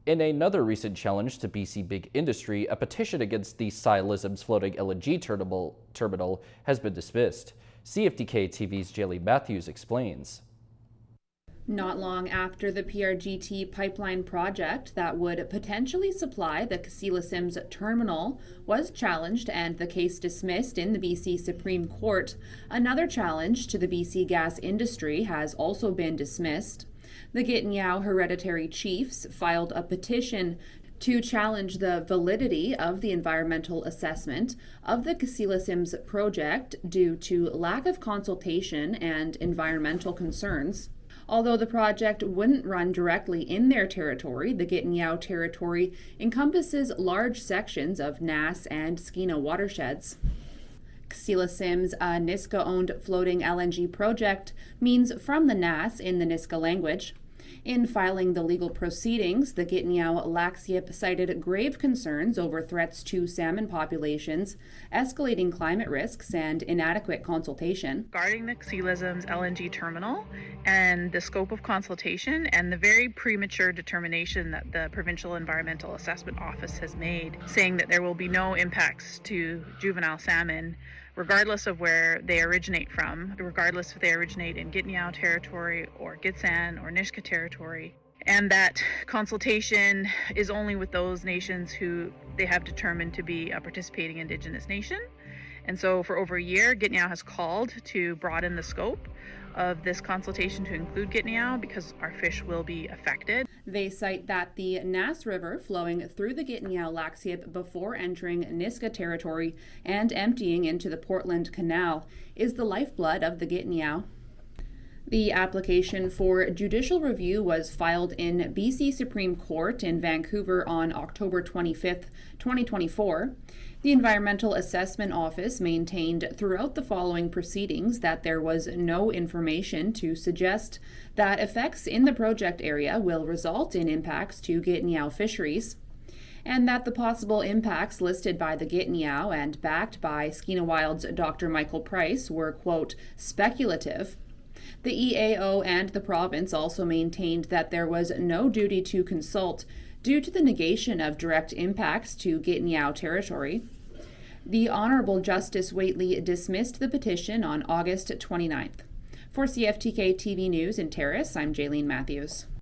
In another recent challenge to BC big industry, a petition against the Ksi Lisims floating LNG terminal has been dismissed. CFTK-TV's Jaylene explains. Not long after the PRGT pipeline project that would potentially supply the Ksi Lisims terminal was challenged and the case dismissed in the BC Supreme Court, another challenge to the BC gas industry has also been dismissed. The Gatineau hereditary chiefs filed a petition to challenge the validity of the environmental assessment of the Ksi Lisims project due to lack of consultation and environmental concerns. Although the project wouldn't run directly in their territory, the Gatineau territory encompasses large sections of Nass and Skeena watersheds. Ksi Lisims, a Niska-owned floating LNG project, means from the Nass in the Niska language. In filing the legal proceedings, the Gatineau Lac-Siep cited grave concerns over threats to salmon populations, escalating climate risks, and inadequate consultation. Regarding the Ksi Lisims LNG terminal and the scope of consultation and the very premature determination that the Provincial Environmental Assessment Office has made, saying that there will be no impacts to juvenile salmon regardless of where they originate from, regardless if they originate in Gatineau territory or Gitxsan or Nisga'a territory, and that consultation is only with those nations who they have determined to be a participating Indigenous nation. And so for over a year, Gatineau has called to broaden the scope of this consultation to include Gatineau because our fish will be affected. They cite that the Nass River flowing through the Gatineau Lac-Siep before entering Nisga'a territory and emptying into the Portland Canal is the lifeblood of the Gatineau. The application for judicial review was filed in BC Supreme Court in Vancouver on October 25, 2024. The Environmental Assessment Office maintained throughout the following proceedings that there was no information to suggest that effects in the project area will result in impacts to Gatineau fisheries, and that the possible impacts listed by the Gatineau and backed by Skeena Wild's Dr. Michael Price were, quote, speculative. The EAO and the province also maintained that there was no duty to consult due to the negation of direct impacts to Gatineau territory. The Honourable Justice Waitley dismissed the petition on August 29th. For CFTK-TV News in Terrace, I'm Jaylene Matthews.